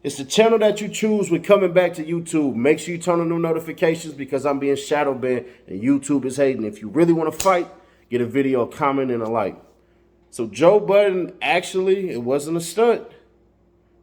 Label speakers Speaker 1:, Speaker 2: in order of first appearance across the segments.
Speaker 1: It's the channel that you choose when coming back to YouTube. Make sure you turn on new notifications because I'm being shadow banned and YouTube is hating. If you really want to fight, get a video, a comment, and a like. So Joe Budden, actually, it wasn't a stunt.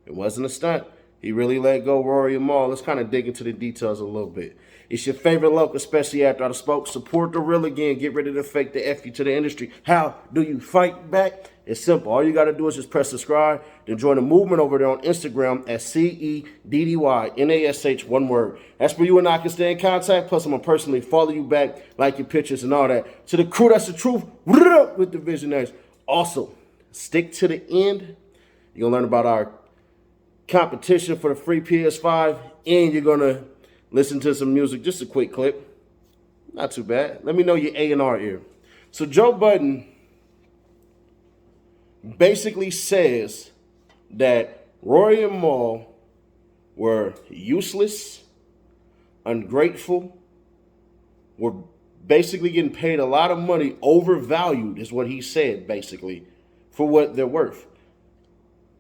Speaker 1: It wasn't a stunt. He really let go Rory and Mal. Let's kind of dig into the details a little bit. It's your favorite local, especially after I spoke. Support the real again. Get rid of the fake, the F you to the industry. How do you fight back? It's simple. All you got to do is just press subscribe. Then join the movement over there on Instagram at CEDDYNASH, one word. That's where you and I can stay in contact. Plus, I'm going to personally follow you back, like your pictures and all that. To the crew, that's the truth. With the visionaries. Also, stick to the end. You're going to learn about our competition for the free PS5, and you're going to listen to some music. Just a quick clip. Not too bad. Let me know your A&R ear. So Joe Budden basically says that Rory and Mal were useless, ungrateful, were basically getting paid a lot of money, overvalued is what he said, basically, for what they're worth.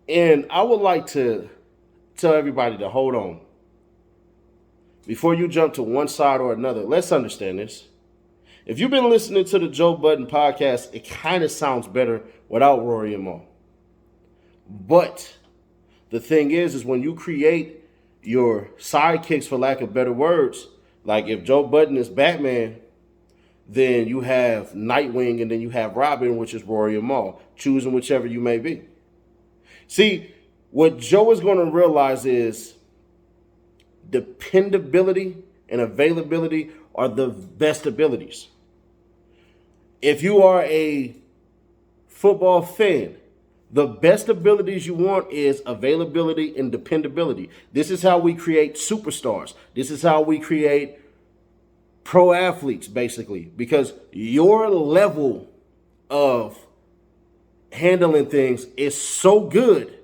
Speaker 1: And I would like to tell everybody to hold on. Before you jump to one side or another, let's understand this. If you've been listening to the Joe Budden podcast, it kind of sounds better without Rory and Mal. But the thing is when you create your sidekicks, for lack of better words, like if Joe Budden is Batman, then you have Nightwing and then you have Robin, which is Rory and Mal, choosing whichever you may be. See, what Joe is going to realize is dependability and availability are the best abilities. If you are a football fan, the best abilities you want is availability and dependability. This is how we create superstars. This is how we create pro athletes, basically, because your level of handling things is so good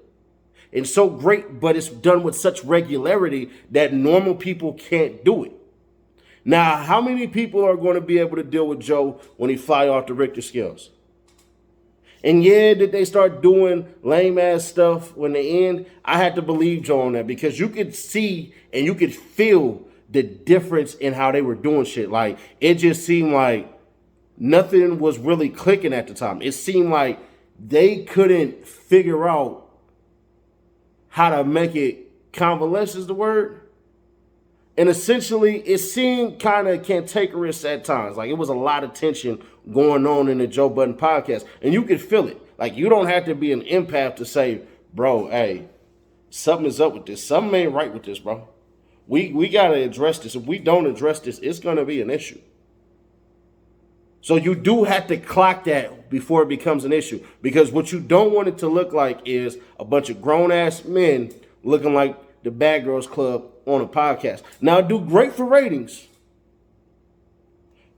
Speaker 1: and so great, but it's done with such regularity that normal people can't do it. Now, how many people are going to be able to deal with Joe when he fly off the Richter scales? And yeah, did they start doing lame ass stuff when they end? I had to believe Joe on that because you could see and you could feel the difference in how they were doing shit. Like, it just seemed like nothing was really clicking at the time. It seemed like they couldn't figure out how to make it convalesce is the word. And essentially, it seemed kind of cantankerous at times. Like, it was a lot of tension going on in the Joe Budden podcast. And you could feel it. Like, you don't have to be an empath to say, bro, hey, something is up with this. Something ain't right with this, bro. We got to address this. If we don't address this, it's going to be an issue. So you do have to clock that before it becomes an issue. Because what you don't want it to look like is a bunch of grown-ass men looking like the Bad Girls Club on a podcast. Now, do great for ratings.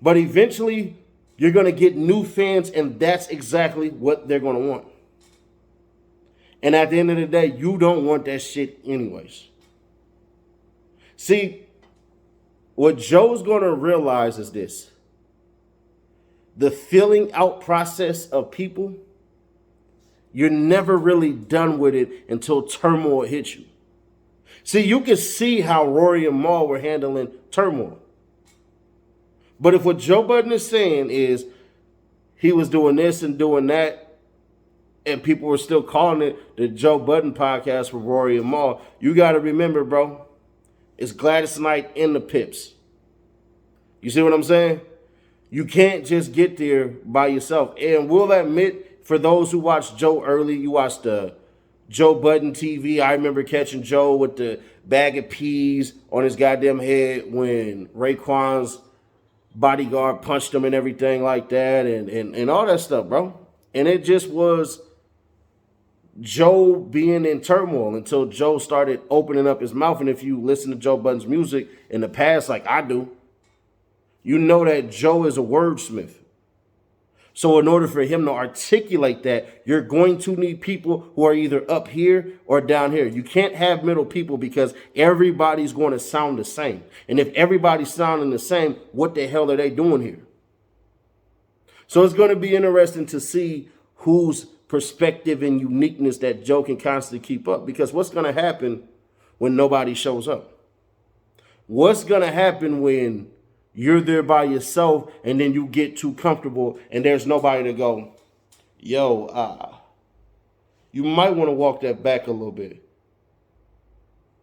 Speaker 1: But eventually, you're going to get new fans, and that's exactly what they're going to want. And at the end of the day, you don't want that shit anyways. See, what Joe's going to realize is this. The filling out process of people, you're never really done with it until turmoil hits you. See, you can see how Rory and Mal were handling turmoil. But if what Joe Budden is saying is he was doing this and doing that, and people were still calling it the Joe Budden podcast for Rory and Mal, you got to remember, bro, it's Gladys Knight and the Pips. You see what I'm saying? You can't just get there by yourself. And we'll admit, for those who watched Joe early, you watched the Joe Budden TV. I remember catching Joe with the bag of peas on his goddamn head when Raekwon's bodyguard punched him and everything like that and all that stuff, bro. And it just was Joe being in turmoil until Joe started opening up his mouth. And if you listen to Joe Budden's music in the past like I do, you know that Joe is a wordsmith. So in order for him to articulate that, you're going to need people who are either up here or down here. You can't have middle people because everybody's going to sound the same. And if everybody's sounding the same, what the hell are they doing here? So it's going to be interesting to see whose perspective and uniqueness that Joe can constantly keep up. Because what's going to happen when nobody shows up? What's going to happen when you're there by yourself and then you get too comfortable and there's nobody to go, yo, you might want to walk that back a little bit.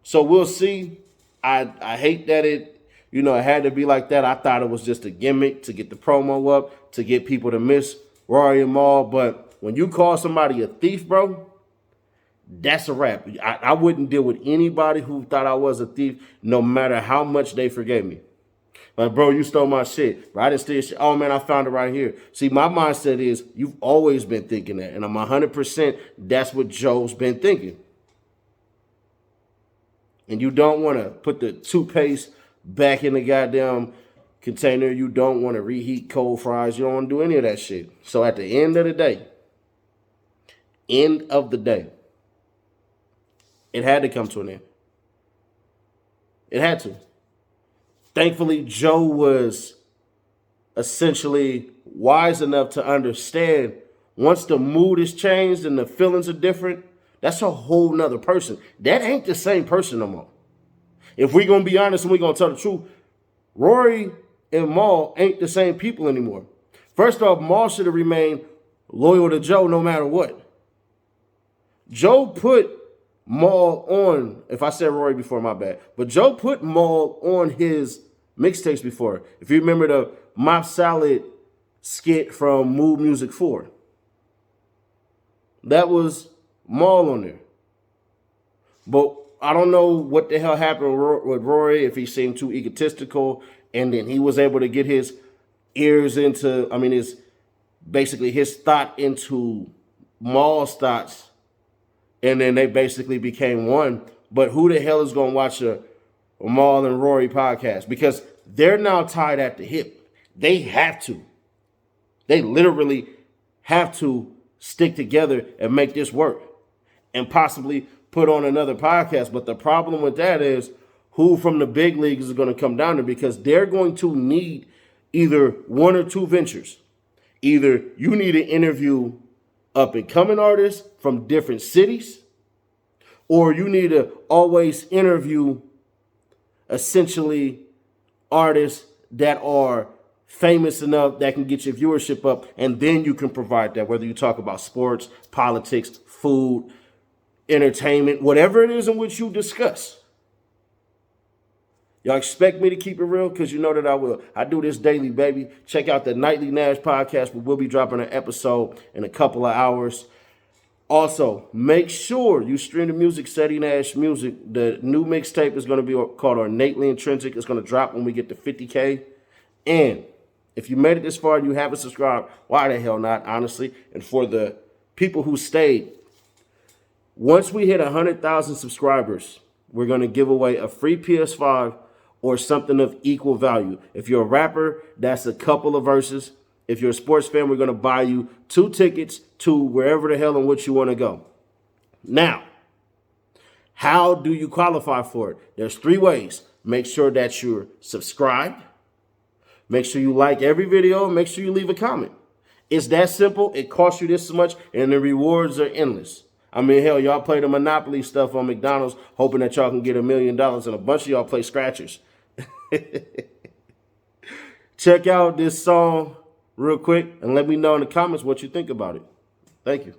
Speaker 1: So we'll see. I hate that it had to be like that. I thought it was just a gimmick to get the promo up, to get people to miss Rory and Mal. But when you call somebody a thief, bro, that's a wrap. I wouldn't deal with anybody who thought I was a thief, no matter how much they forgave me. Like, bro, you stole my shit. Bro, I didn't steal shit. Oh, man, I found it right here. See, my mindset is you've always been thinking that. And I'm 100% that's what Joe's been thinking. And you don't want to put the toothpaste back in the goddamn container. You don't want to reheat cold fries. You don't want to do any of that shit. So at the end of the day, it had to come to an end. It had to. Thankfully, Joe was essentially wise enough to understand once the mood is changed and the feelings are different, that's a whole nother person. That ain't the same person no more. If we're going to be honest and we're going to tell the truth, Rory and Mal ain't the same people anymore. First off, Mal should have remained loyal to Joe no matter what. Joe put Mal on, if I said Rory before, my bad. But Joe put Mal on his mixtapes before. If you remember the Mop Salad skit from Mood Music 4. That was Mal on there. But I don't know what the hell happened with Rory, if he seemed too egotistical, and then he was able to get his ears into, his thought into Mal's thoughts, and then they basically became one. But who the hell is going to watch a Mal and Rory podcast? Because they're now tied at the hip. They have to. They literally have to stick together and make this work and possibly put on another podcast. But the problem with that is who from the big leagues is going to come down to, because they're going to need either one or two ventures. Either you need to interview up and coming artists from different cities, or you need to always interview essentially artists that are famous enough that can get your viewership up, and then you can provide that, whether you talk about sports, politics, food, entertainment, whatever it is in which you discuss. Y'all expect me to keep it real? Because you know that I will. I do this daily, baby. Check out the Nightly Nash podcast. We will be dropping an episode in a couple of hours. Also, make sure you stream the music, Steady Nash Music. The new mixtape is going to be called Ornately Intrinsic. It's going to drop when we get to 50K. And if you made it this far and you haven't subscribed, why the hell not, honestly? And for the people who stayed, once we hit 100,000 subscribers, we're going to give away a free PS5 or something of equal value. If you're a rapper, that's a couple of verses. If you're a sports fan, we're going to buy you 2 tickets to wherever the hell in which you want to go. Now, how do you qualify for it? There's 3 ways. Make sure that you're subscribed. Make sure you like every video. Make sure you leave a comment. It's that simple. It costs you this much, and the rewards are endless. Hell, y'all play the Monopoly stuff on McDonald's, hoping that y'all can get $1 million, and a bunch of y'all play scratchers. Check out this song real quick and let me know in the comments what you think about it. Thank you.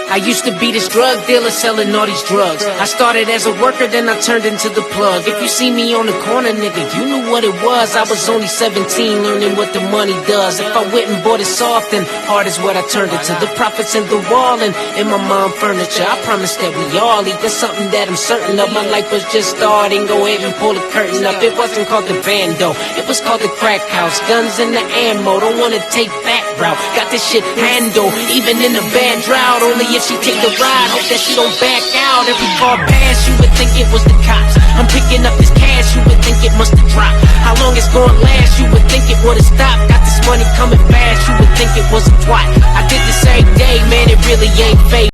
Speaker 2: I used to be this drug dealer selling all these drugs. I started as a worker, then I turned into the plug. If you see me on the corner, nigga, you knew what it was. I was only 17, learning what the money does. If I went and bought it soft, then hard is what I turned it to. The profits in the wall and in my mom furniture. I promise that we all eat. That's something that I'm certain of. My life was just starting. Go ahead and pull the curtain up. It wasn't called the bando, it was called the crack house. Guns and the ammo, don't wanna take that route. Got this shit handled, even in a bad drought. Only if she take the ride, hope that she don't back out. Every car pass, you would think it was the cops. I'm picking up this cash, you would think it must have dropped. How long it's gonna last, you would think it would've stopped. Got this money coming fast, you would think it was a twat. I did this every day, man, it really ain't fake.